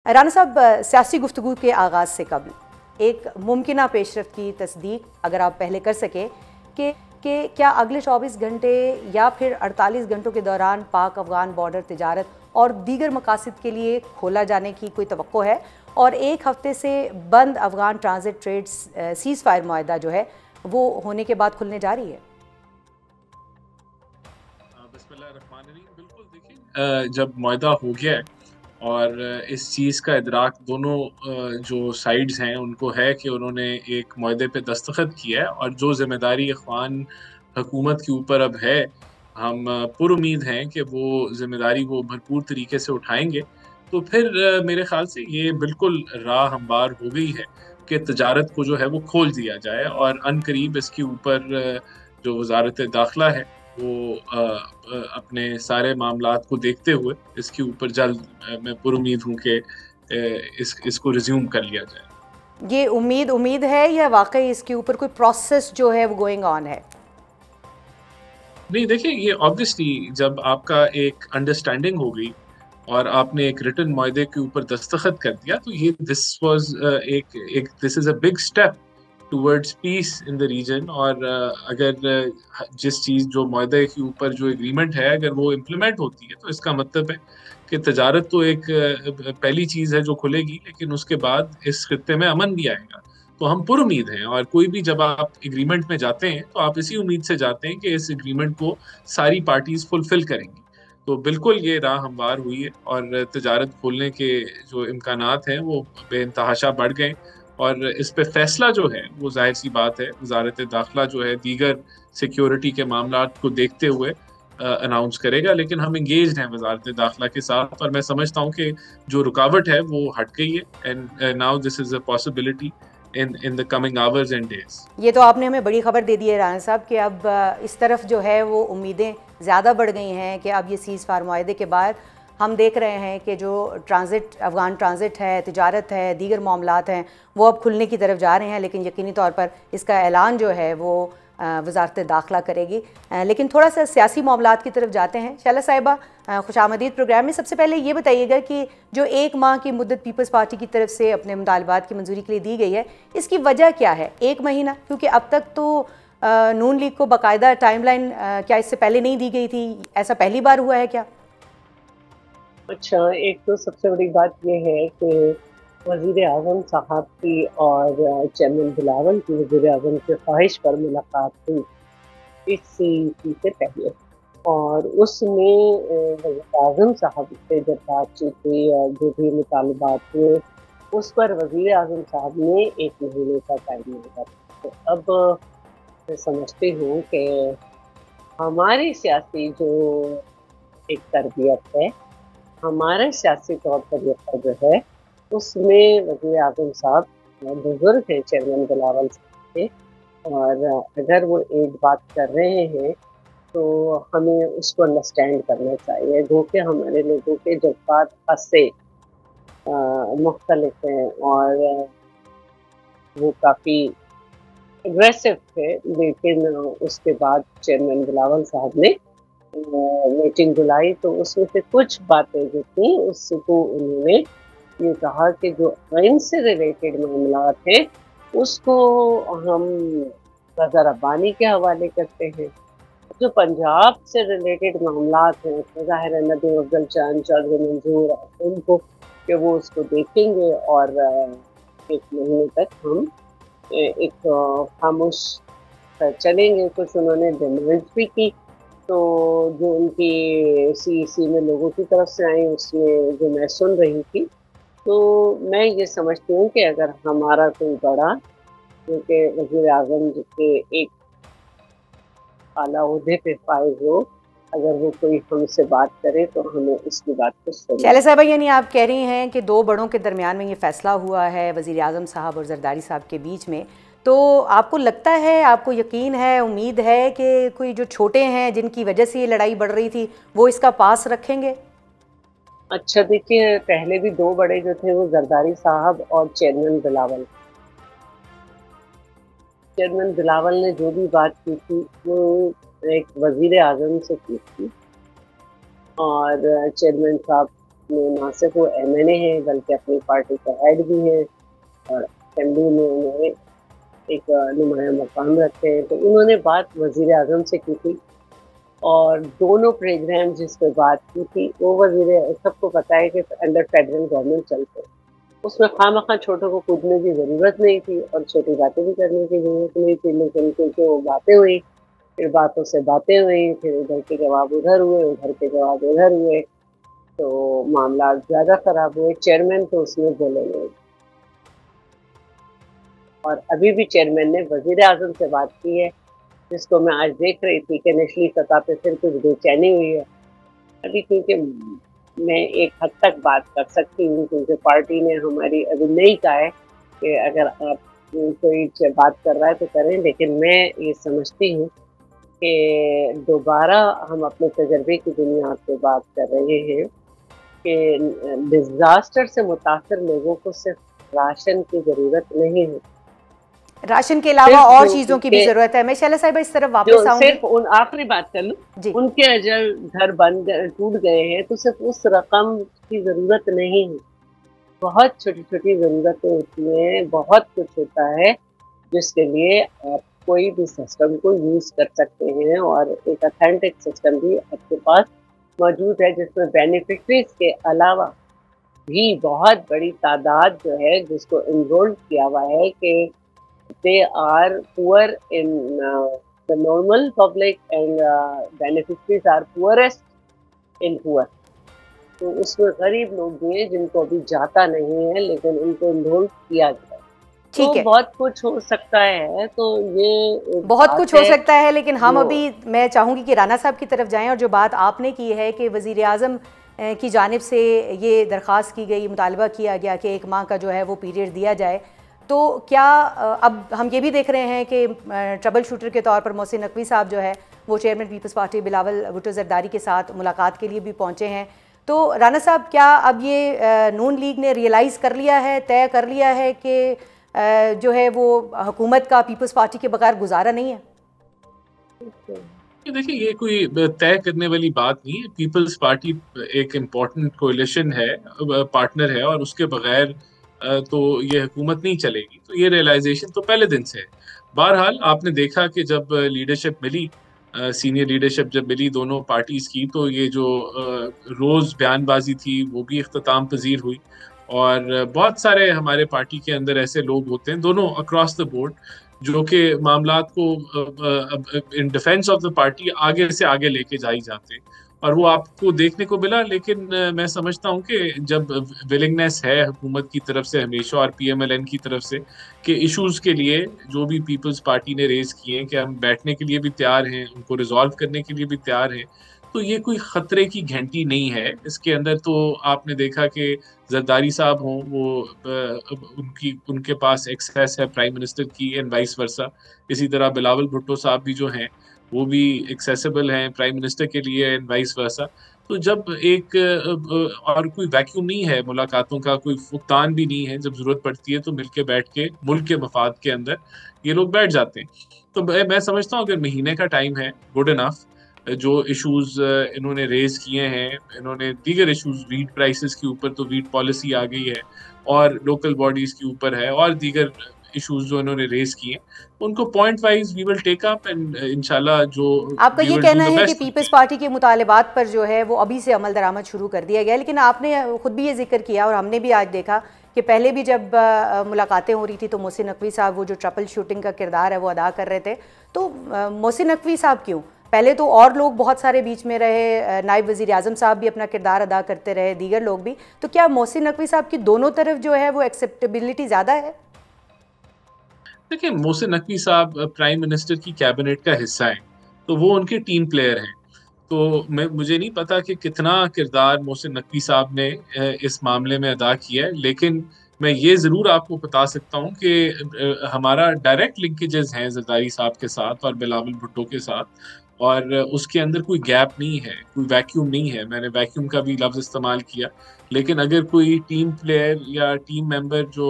राना साहब, सियासी गुफ्तगू के आगाज़ से कबल एक मुमकिना पेशरफ की तस्दीक अगर आप पहले कर सकें कि क्या अगले 24 घंटे या फिर 48 घंटों के दौरान पाक अफ़गान बॉर्डर तिजारत और दीगर मकासद के लिए खोला जाने की कोई तवक्को है, और एक हफ्ते से बंद Afghan transit trades ceasefire मुआहदा जो है वो होने के बाद खुलने जा रही है? बिल्कुल, देखिए, जब मुआहदा हो गया है और इस चीज़ का इदराक दोनों जो साइड्स हैं उनको है कि उन्होंने एक मुआहदे पे दस्तखत किया है और जो ज़िम्मेदारी अफ़गान हुकूमत के ऊपर अब है, हम पुरुमीद हैं कि वो ज़िम्मेदारी वो भरपूर तरीके से उठाएंगे। तो फिर मेरे ख़्याल से ये बिल्कुल राह हमवार हो गई है कि तजारत को जो है वो खोल दिया जाए और अनकरीब इसके ऊपर जो वज़ारत दाखिला है वो अपने सारे मामलात को देखते हुए इसके ऊपर जल्द मैं पुरुमीद हूँ कि इसको रिज्यूम कर लिया जाए। ये उम्मीद है या वाकई इसके ऊपर कोई प्रोसेस जो है वो गोइंग ऑन है? नहीं, देखिए, ये ऑब्वियसली जब आपका एक अंडरस्टैंडिंग हो गई और आपने एक रिटन मुआहदे के ऊपर दस्तखत कर दिया, तो ये this was this is a big step towards peace in the region. और अगर जिस चीज़ जो मुआहदे के ऊपर जो एग्रीमेंट है अगर वो इम्प्लीमेंट होती है तो इसका मतलब है कि तजारत तो एक पहली चीज़ है जो खुलेगी, लेकिन उसके बाद इस खित्ते में अमन भी आएगा। तो हम पुरुमीद हैं, और कोई भी जब आप एग्रीमेंट में जाते हैं तो आप इसी उम्मीद से जाते हैं कि इस एग्रीमेंट को सारी पार्टीज फुलफिल करेंगी। तो बिल्कुल ये राह हमवार हुई है और तजारत खोलने के जो इम्कानात हैं वो बेइंतहाशा बढ़ गए। और इस पे फैसला जो है वो जाहिर सी बात है वजारत दाखिला जो है दीगर सिक्योरिटी के मामला को देखते हुए अनाउंस करेगा, लेकिन हम इंगेज हैं वजारत दाखिला के साथ और मैं समझता हूँ कि जो रुकावट है वो हट गई है and now this is a possibility in the coming hours and days। ये तो आपने हमें बड़ी खबर दे दी है राना साहब कि अब इस तरफ जो है वो उम्मीदें ज़्यादा बढ़ गई हैं कि अब ये सीज़ फायर मुआहदे के बाद हम देख रहे हैं कि जो ट्रांजिट अफ़गान ट्रांजिट है, तिजारत है, दीगर मामलात हैं वो अब खुलने की तरफ जा रहे हैं, लेकिन यकीनी तौर पर इसका ऐलान जो है वो वज़ारत दाखिला करेगी। लेकिन थोड़ा सा सियासी मामलात की तरफ जाते हैं। शैला साहिबा, खुशामदीद प्रोग्राम में। सबसे पहले ये बताइएगा कि जो 1 माह की मुद्दत पीपल्स पार्टी की तरफ से अपने मुतालबात की मंजूरी के लिए दी गई है, इसकी वजह क्या है? 1 महीना, क्योंकि अब तक तो नून लीग को बाकायदा टाइमलाइन क्या इससे पहले नहीं दी गई थी? ऐसा पहली बार हुआ है क्या? अच्छा, एक तो सबसे बड़ी बात यह है कि वज़ीर आज़म साहब की और चेयरमैन बिलावल की वज़ीर आज़म की ख्वाहिश पर मुलाकात हुई इस चीज़ से पहले, और उसमें वज़ीर आज़म साहब से जब बातचीत हुई और जो भी मुतालबात हुए उस पर वज़ीर आज़म साहब ने 1 महीने का टाइम मांगा। तो अब मैं समझती हूँ कि हमारी सियासी जो एक तरबियत है, हमारे सियासी तौर तरीक़ा जो है उसमें वज़ीर आज़म साहब बुज़ुर्ग हैं चेयरमैन बिलावल साहब के, और अगर वो एक बात कर रहे हैं तो हमें उसको अंडरस्टैंड करना चाहिए। जो कि हमारे लोगों के जज़्बात हद से मुख्तलिफ हैं और वो काफ़ी एग्रेसिव थे, लेकिन उसके बाद चेयरमैन बिलावल साहब ने मीटिंग बुलाई तो उसमें से कुछ बातें जो थी उसको उन्होंने ये कहा कि जो आइन से रिलेटेड मामलात हैं उसको हम रज़ा रब्बानी के हवाले करते हैं। जो पंजाब से रिलेटेड मामलात हैं तो ज़ाहिर है नदीम अफ़ज़ल चांद, चौधरी मंजूर उनको कि वो उसको देखेंगे और 1 महीने तक हम एक खामोश चलेंगे। कुछ उन्होंने डिमांड्स भी की, तो जो उनकी सीईसी में लोगों की तरफ से आई उसमें जो मैं सुन रही थी, तो मैं ये समझती हूँ कि अगर हमारा कोई बड़ा, क्योंकि वज़ीर आज़म के एक आला ओहदे पे फाइज़ हो, अगर वो कोई हमसे बात करे तो हमें उसकी बात को सुनना। शैला साहिबा, यानी आप कह रही हैं कि 2 बड़ों के दरमियान में ये फैसला हुआ है वज़ीर आज़म साहब और ज़रदारी साहब के बीच में, तो आपको लगता है, आपको यकीन है, उम्मीद है कि कोई जो छोटे हैं जिनकी वजह से ये लड़ाई बढ़ रही थी वो इसका पास रखेंगे? अच्छा, देखिए, पहले भी 2 बड़े जो थे वो ज़रदारी साहब और चेयरमैन बिलावल। चेयरमैन बिलावल ने जो भी बात की थी वो एक वज़ीर आज़म से की थी और चेयरमैन साहब में ना सिर्फ वो MNA हैं बल्कि अपनी पार्टी का हेड भी हैं और असेंबली में उन्होंने एक नुमाया मकाम रखते हैं। तो उन्होंने बात वज़ीर आज़म से की थी और दोनों प्रोग्राम जिस पे बात की थी वो वज़ीर सबको पता है कि अंडर फेडरल गवर्नमेंट चलते हैं, उसमें खामखा छोटों को कूदने की ज़रूरत नहीं थी और छोटी बातें भी करने की ज़रूरत नहीं थी, लेकिन क्योंकि वो बातें हुई, फिर बातों से बातें हुई, फिर उधर के जवाब उधर हुए, उधर के जवाब उधर हुए, तो मामला ज़्यादा ख़राब हुए। चेयरमैन तो उसमें बोले नहीं और अभी भी चेयरमैन ने वज़ीर आज़म से बात की है, जिसको मैं आज देख रही थी कि निचली सतह पे फिर कुछ बेचैनी हुई है। अभी क्योंकि मैं एक हद तक बात कर सकती हूँ क्योंकि पार्टी ने हमारी अभी नहीं कहा है कि अगर आप कोई बात कर रहा है तो करें, लेकिन मैं ये समझती हूँ कि दोबारा हम अपने तजर्बे की बुनियाद पे बात कर रहे हैं कि डिज़ास्टर से मुतासर लोगों को सिर्फ राशन की ज़रूरत नहीं है, राशन के अलावा और चीजों की भी जरूरत है। मैं शैला साहिबा इस तरफ वापस आऊंगी। सिर्फ उन आखिरी बात कर लूं, उनके अजल घर बन टूट गए हैं तो सिर्फ उस रकम की जरूरत नहीं है, बहुत छोटी छोटी जरूरतें होती हैं, बहुत कुछ होता है जिसके लिए आप कोई भी सिस्टम को यूज कर सकते हैं और एक ऑथेंटिक सिस्टम भी आपके पास मौजूद है जिसमें बेनिफिशरीज के अलावा भी बहुत बड़ी तादाद जो है जिसको इनरोल किया हुआ है कि they are poor in the normal public and beneficiaries are poorest in poor। तो उसमें गरीब लोग भी हैं जिनको अभी जाता नहीं है लेकिन उनको इनरोल किया गया है। ठीक है, बहुत कुछ हो सकता है, तो ये बहुत कुछ हो सकता है, लेकिन हम अभी मैं चाहूँगी कि राना साहब की तरफ जाएं और जो बात आपने की है कि वज़ीर आज़म की जानिब से ये दरख्वास्त की गई, मुतालबा किया गया कि 1 माह का जो है वो पीरियड दिया जाए, तो क्या अब हम ये भी देख रहे हैं कि ट्रबल शूटर के तौर पर मोहसिन नकवी साहब जो है वो चेयरमैन पीपल्स पार्टी बिलावल भुट्टो जरदारी के साथ मुलाकात के लिए भी पहुंचे हैं। तो राना साहब, क्या अब ये नून लीग ने रियलाइज़ कर लिया है, तय कर लिया है कि जो है वो हुकूमत का पीपल्स पार्टी के बगैर गुजारा नहीं है? देखिए, ये कोई तय करने वाली बात नहीं है। पीपल्स पार्टी एक इम्पोर्टेंट कोalition है, पार्टनर है, और उसके बगैर तो ये हुकूमत नहीं चलेगी। तो ये रियलाइजेशन तो पहले दिन से है। बहरहाल आपने देखा कि जब लीडरशिप मिली, सीनियर लीडरशिप जब मिली दोनों पार्टीज की, तो ये जो रोज़ बयानबाजी थी वो भी इख्तिताम पजीर हुई। और बहुत सारे हमारे पार्टी के अंदर ऐसे लोग होते हैं दोनों अक्रॉस द बोर्ड जो कि मामलात को in defence of the party आगे से आगे लेके जाई जाते हैं, और वो आपको देखने को मिला। लेकिन मैं समझता हूँ कि जब विलिंगनेस है हुकूमत की तरफ से हमेशा और PMLN की तरफ से कि इश्यूज़ के लिए जो भी पीपल्स पार्टी ने रेज़ किए हैं कि हम बैठने के लिए भी तैयार हैं, उनको रिजॉल्व करने के लिए भी तैयार हैं, तो ये कोई ख़तरे की घंटी नहीं है इसके अंदर। तो आपने देखा कि जरदारी साहब हों, वो उनके पास एक्सेस है प्राइम मिनिस्टर की एंड वाइस वर्सा। इसी तरह बिलावल भुट्टो साहब भी जो हैं वो भी एक्सेसिबल हैं प्राइम मिनिस्टर के लिए एंड वाइस वर्सा। तो जब एक और कोई वैक्यूम नहीं है मुलाकातों का, कोई फुकतान भी नहीं है, जब ज़रूरत पड़ती है तो मिलके बैठ के मुल्क के मफाद के अंदर ये लोग बैठ जाते हैं। तो मैं समझता हूँ अगर महीने का टाइम है, गुड इनफ। जो इश्यूज इन्होंने रेज किए हैं, इन्होंने दीगर इश्यूज वीट प्राइसेस के ऊपर तो वीट पॉलिसी आ गई है, और लोकल बॉडीज के ऊपर है, और दीगर इश्यूज जो इन्होंने रेज किए उनको point wise we will take up and इंशाल्लाह जो आपका ये कहना है कि पीपल्स पार्टी के मुतालिबात पर जो है वो अभी से अमल दरामद शुरू कर दिया गया, लेकिन आपने खुद भी ये जिक्र किया और हमने भी आज देखा कि पहले भी जब मुलाकातें हो रही थी तो मोहसिन नकवी साहब वो जो ट्रबल शूटिंग का किरदार है वो अदा कर रहे थे। तो मोहसिन नकवी साहब क्यों, पहले तो और लोग बहुत सारे बीच में रहे, नायब वज़ीर आज़म साहब भी अपना किरदार अदा करते रहे, दीगर लोग भी, तो क्या मोहसिन नकवी साहब की दोनों तरफ जो है वो एक्सेप्टेबिलिटी ज़्यादा है? देखिए, मोहसिन नकवी साहब प्राइम मिनिस्टर की कैबिनेट का हिस्सा हैं, तो वो उनके टीम प्लेयर हैं। तो मुझे नहीं पता कि कितना किरदार मोहसिन नकवी साहब ने इस मामले में अदा किया है, लेकिन मैं ये ज़रूर आपको बता सकता हूँ कि हमारा डायरेक्ट लिंकेजेस हैं जरदारी साहब के साथ और बिलावल भुट्टो के साथ, और उसके अंदर कोई गैप नहीं है, कोई वैक्यूम नहीं है। मैंने वैक्यूम का भी लफ्ज़ इस्तेमाल किया, लेकिन अगर कोई टीम प्लेयर या टीम मेंबर जो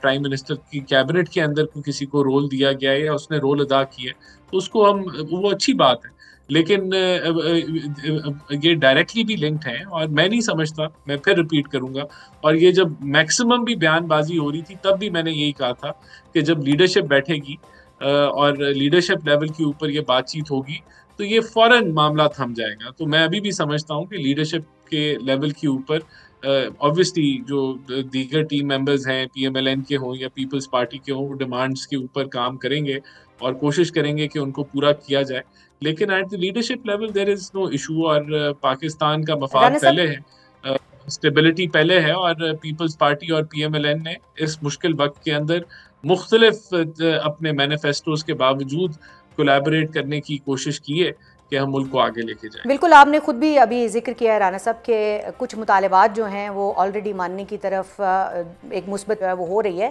प्राइम मिनिस्टर की कैबिनेट के अंदर किसी को रोल दिया गया है या उसने रोल अदा किया है, तो उसको वो अच्छी बात है। लेकिन ये डायरेक्टली भी लिंक्ड हैं और मैं नहीं समझता, मैं फिर रिपीट करूंगा। और ये जब मैक्सिमम भी बयानबाजी हो रही थी तब भी मैंने यही कहा था कि जब लीडरशिप बैठेगी और लीडरशिप लेवल के ऊपर ये बातचीत होगी तो ये फौरन मामला थम जाएगा। तो मैं अभी भी समझता हूँ कि लीडरशिप के लेवल के ऊपर ऑब्वियसली जो दीगर टीम मेंबर्स हैं पीएमएलएन के हों या पीपल्स पार्टी के हों, वो डिमांड्स के ऊपर काम करेंगे और कोशिश करेंगे कि उनको पूरा किया जाए। लेकिन at the leadership level there is no issue और पाकिस्तान का मफाद राना पहले साहब, है, स्टेबिलिटी पहले है और पीपल्स पार्टी और पीएमएलएन ने इस मुश्किल वक्त के अंदर मुख्तलिफ अपने मैनिफेस्टोज के बावजूद कोलैबोरेट करने की कोशिश की है कि हम मुल्क को आगे लेके जाएं। बिल्कुल, आपने खुद भी अभी जिक्र किया है राना साहब के कुछ मुतालबात जो हैं वो ऑलरेडी मानने की तरफ एक मुस्बत वो हो रही है।